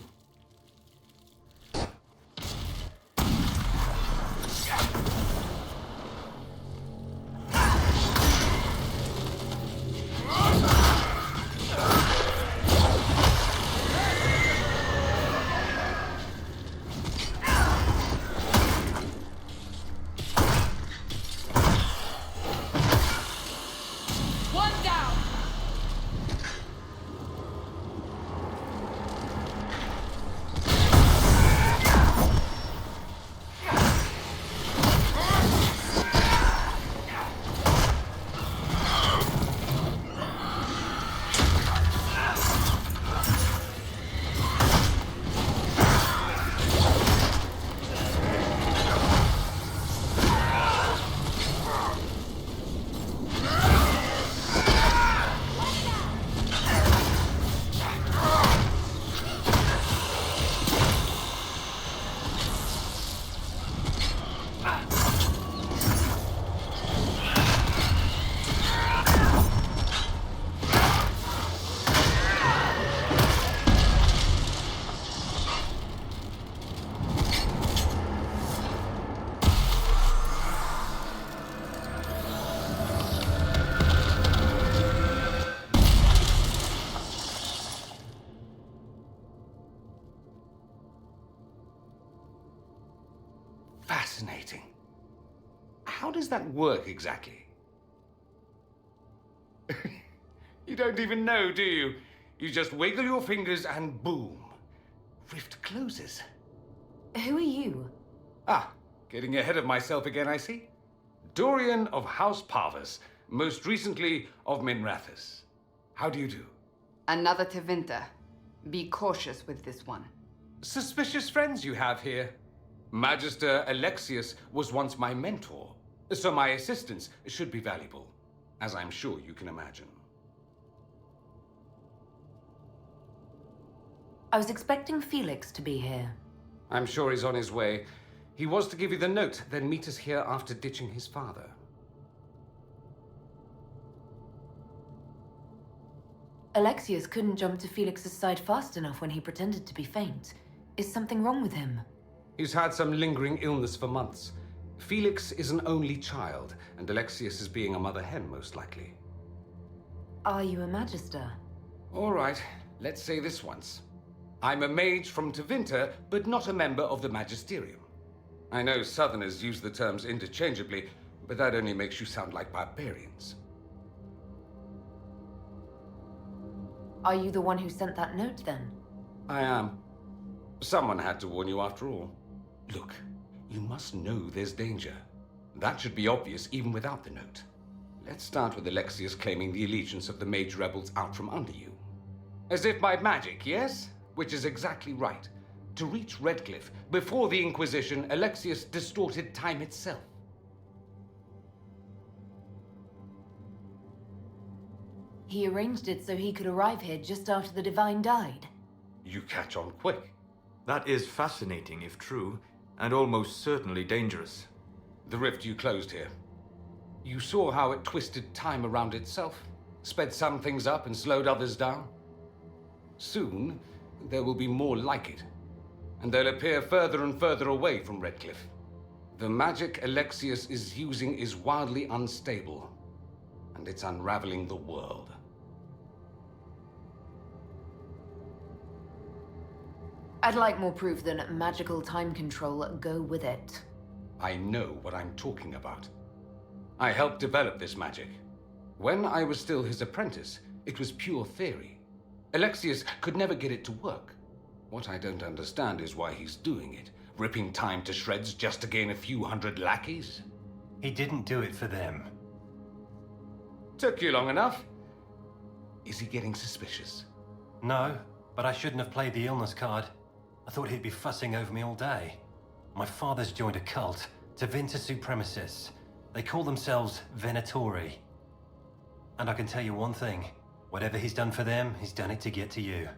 Fascinating. How does that work exactly? You don't even know, do you? You just wiggle your fingers and boom. Rift closes. Who are you? Ah, getting ahead of myself again, I see. Dorian of House Parvus, most recently of Minrathous. How do you do? Another Tevinter. Be cautious with this one. Suspicious friends you have here. Magister Alexius was once my mentor, so my assistance should be valuable, as I'm sure you can imagine. I was expecting Felix to be here. I'm sure he's on his way. He was to give you the note, then meet us here after ditching his father. Alexius couldn't jump to Felix's side fast enough when he pretended to be faint. Is something wrong with him? He's had some lingering illness for months. Felix is an only child, and Alexius is being a mother hen, most likely. Are you a Magister? All right, let's say this once. I'm a mage from Tevinter, but not a member of the Magisterium. I know Southerners use the terms interchangeably, but that only makes you sound like barbarians. Are you the one who sent that note, then? I am. Someone had to warn you after all. Look, you must know there's danger. That should be obvious even without the note. Let's start with Alexius claiming the allegiance of the mage rebels out from under you. As if by magic, yes? Which is exactly right. To reach Redcliff, before the Inquisition, Alexius distorted time itself. He arranged it so he could arrive here just after the Divine died. You catch on quick. That is fascinating, if true, and almost certainly dangerous. The rift you closed here. You saw how it twisted time around itself, sped some things up and slowed others down. Soon, there will be more like it, and they'll appear further and further away from Redcliff. The magic Alexius is using is wildly unstable, and it's unraveling the world. I'd like more proof than magical time control go with it. I know what I'm talking about. I helped develop this magic. When I was still his apprentice, it was pure theory. Alexius could never get it to work. What I don't understand is why he's doing it. Ripping time to shreds just to gain a few hundred lackeys? He didn't do it for them. Took you long enough. Is he getting suspicious? No, but I shouldn't have played the illness card. I thought he'd be fussing over me all day. My father's joined a cult, Tevinter supremacists. They call themselves Venatori. And I can tell you one thing. Whatever he's done for them, he's done it to get to you.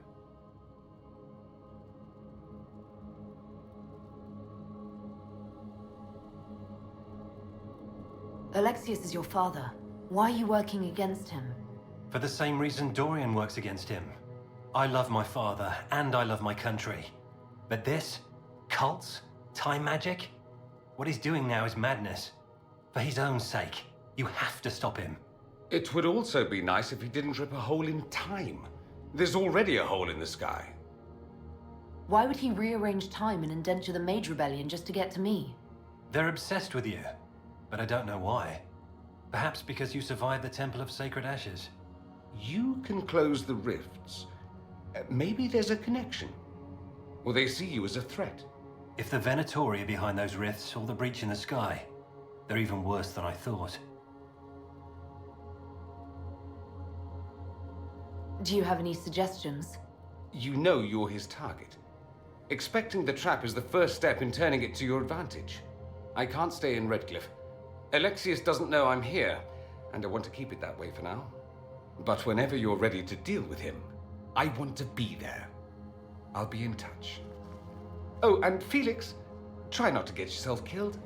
Alexius is your father. Why are you working against him? For the same reason Dorian works against him. I love my father, and I love my country. But this? Cults? Time magic? What he's doing now is madness. For his own sake, you have to stop him. It would also be nice if he didn't rip a hole in time. There's already a hole in the sky. Why would he rearrange time and indenture the Mage Rebellion just to get to me? They're obsessed with you, but I don't know why. Perhaps because you survived the Temple of Sacred Ashes. You can close the rifts. Maybe there's a connection. Or they see you as a threat. If the Venatori are behind those rifts or the breach in the sky, they're even worse than I thought. Do you have any suggestions? You know you're his target. Expecting the trap is the first step in turning it to your advantage. I can't stay in Redcliff. Alexius doesn't know I'm here, and I want to keep it that way for now. But whenever you're ready to deal with him, I want to be there. I'll be in touch. Oh, and Felix, try not to get yourself killed.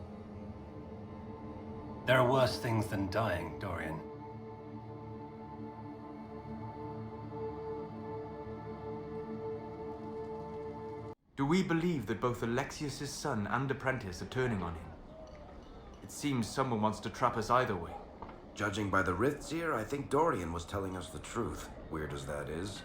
There are worse things than dying, Dorian. Do we believe that both Alexius's son and apprentice are turning on him? It seems someone wants to trap us either way. Judging by the rifts here, I think Dorian was telling us the truth, weird as that is.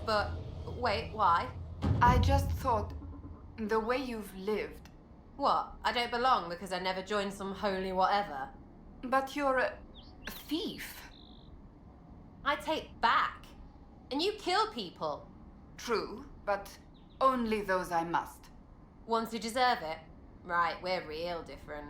But wait, why? I just thought, the way you've lived. What? I don't belong because I never joined some holy whatever? But you're a thief. I take back. And you kill people. True, but only those I must. Ones who deserve it. Right, we're real different.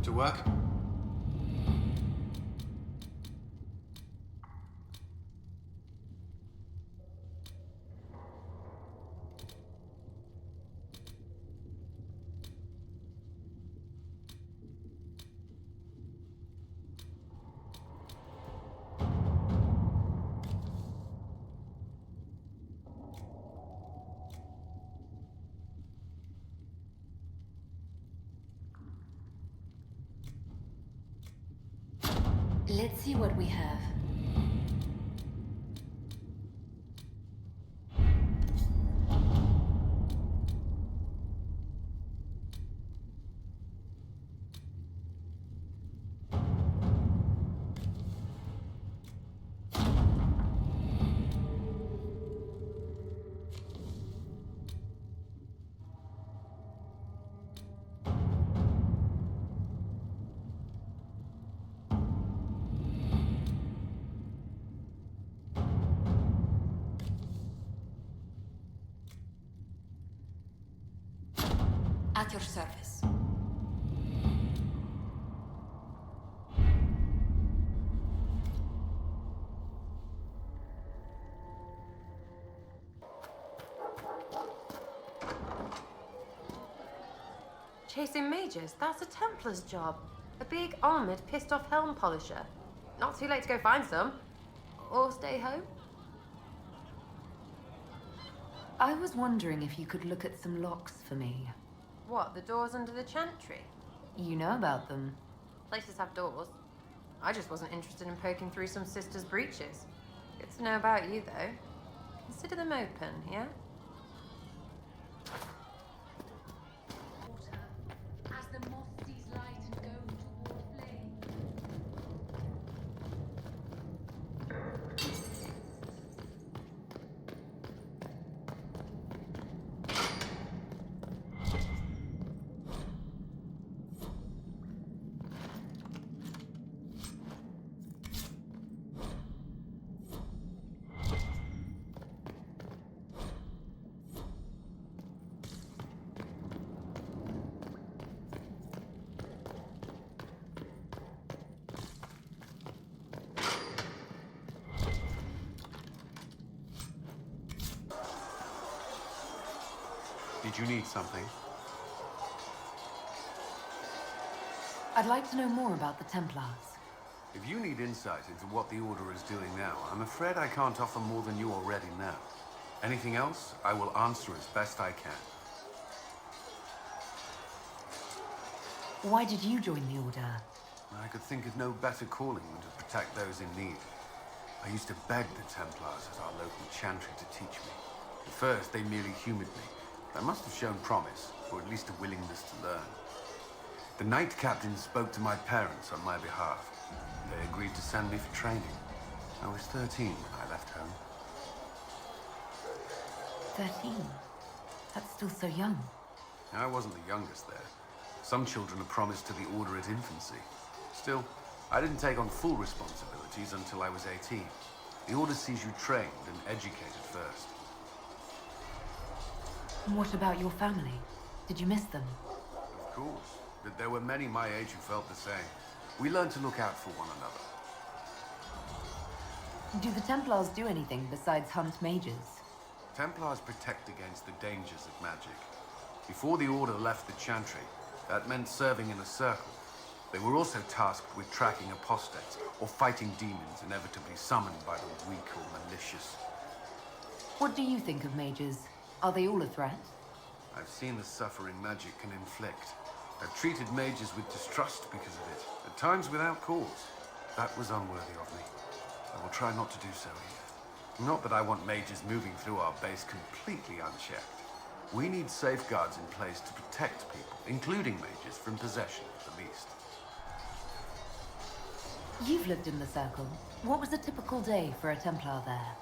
To work? Let's see what we have. At your service. Chasing mages? That's a Templar's job. A big, armored, pissed-off helm polisher. Not too late to go find some. Or stay home. I was wondering if you could look at some locks for me. What, the doors under the chantry? You know about them. Places have doors. I just wasn't interested in poking through some sister's breeches. Good to know about you, though. Consider them open, yeah? As the moth sees light and go toward flame. Did you need something? I'd like to know more about the Templars. If you need insight into what the Order is doing now, I'm afraid I can't offer more than you already know. Anything else, I will answer as best I can. Why did you join the Order? I could think of no better calling than to protect those in need. I used to beg the Templars at our local chantry to teach me. At first, they merely humored me. I must have shown promise, or at least a willingness to learn. The Knight Captain spoke to my parents on my behalf. They agreed to send me for training. I was 13 when I left home. 13? That's still so young. I wasn't the youngest there. Some children are promised to the Order at infancy. Still, I didn't take on full responsibilities until I was 18. The Order sees you trained and educated first. And what about your family? Did you miss them? Of course, but there were many my age who felt the same. We learned to look out for one another. Do the Templars do anything besides hunt mages? Templars protect against the dangers of magic. Before the Order left the Chantry, that meant serving in a circle. They were also tasked with tracking apostates or fighting demons inevitably summoned by the weak or malicious. What do you think of mages? Are they all a threat? I've seen the suffering magic can inflict. I've treated mages with distrust because of it, at times without cause. That was unworthy of me. I will try not to do so here. Not that I want mages moving through our base completely unchecked. We need safeguards in place to protect people, including mages, from possession at the least. You've lived in the Circle. What was a typical day for a Templar there?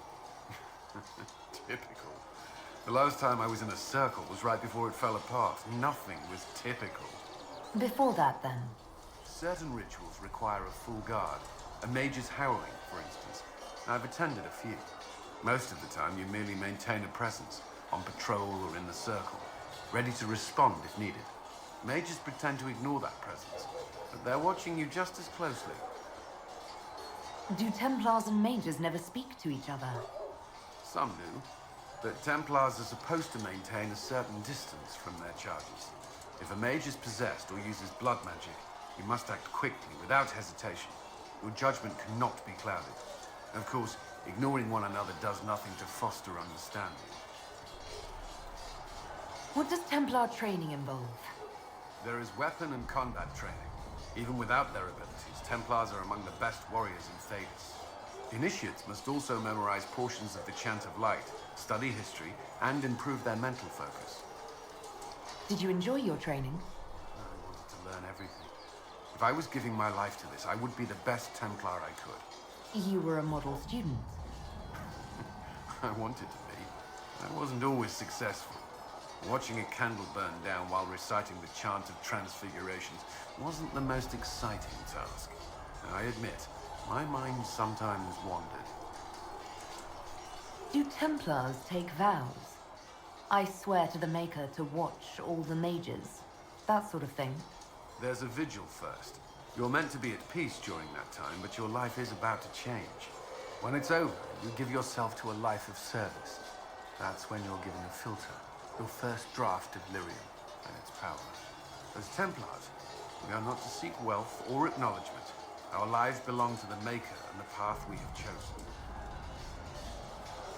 Typical. The last time I was in a circle was right before it fell apart. Nothing was typical. Before that, then? Certain rituals require a full guard. A mage's howling, for instance. I've attended a few. Most of the time, you merely maintain a presence, on patrol or in the circle, ready to respond if needed. Mages pretend to ignore that presence, but they're watching you just as closely. Do Templars and mages never speak to each other? Some do, but Templars are supposed to maintain a certain distance from their charges. If a mage is possessed or uses blood magic, you must act quickly, without hesitation. Your judgment cannot be clouded. Of course, ignoring one another does nothing to foster understanding. What does Templar training involve? There is weapon and combat training. Even without their abilities, Templars are among the best warriors in Thedas. Initiates must also memorize portions of the Chant of Light, study history, and improve their mental focus. Did you enjoy your training? I wanted to learn everything. If I was giving my life to this, I would be the best Templar I could. You were a model student. I wanted to be. I wasn't always successful. Watching a candle burn down while reciting the Chant of Transfigurations wasn't the most exciting task. I admit, my mind sometimes wandered. Do Templars take vows? I swear to the Maker to watch all the mages. That sort of thing. There's a vigil first. You're meant to be at peace during that time, but your life is about to change. When it's over, you give yourself to a life of service. That's when you're given a filter, your first draft of lyrium and its power. As Templars, we are not to seek wealth or acknowledgement. Our lives belong to the Maker and the path we have chosen.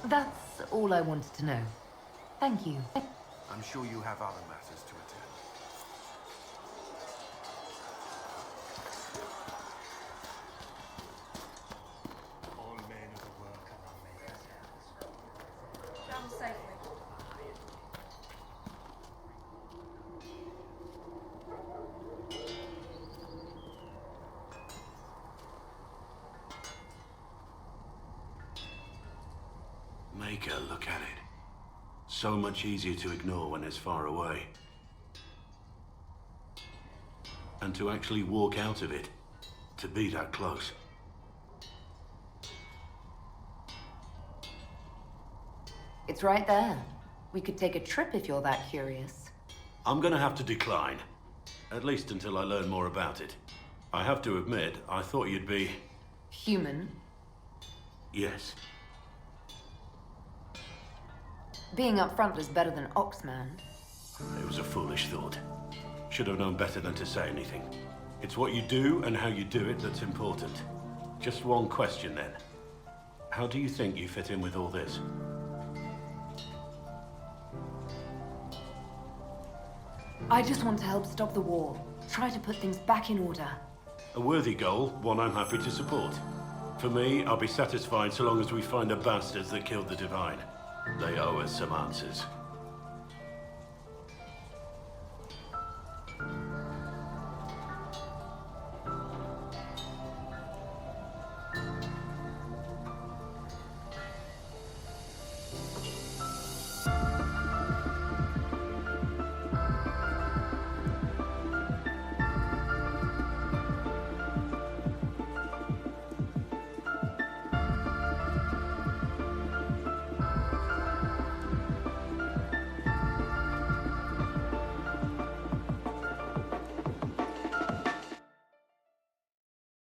That's all I wanted to know. Thank you. I'm sure you have other matters to attend. All men of the work are our Maker's hands. Travel safely. Maker, look at it. So much easier to ignore when it's far away. And to actually walk out of it, to be that close. It's right there. We could take a trip if you're that curious. I'm gonna have to decline. At least until I learn more about it. I have to admit, I thought you'd be... Human? Yes. Being up front was better than Oxman. It was a foolish thought. Should have known better than to say anything. It's what you do and how you do it that's important. Just one question then. How do you think you fit in with all this? I just want to help stop the war. Try to put things back in order. A worthy goal, one I'm happy to support. For me, I'll be satisfied so long as we find the bastards that killed the Divine. They owe us some answers.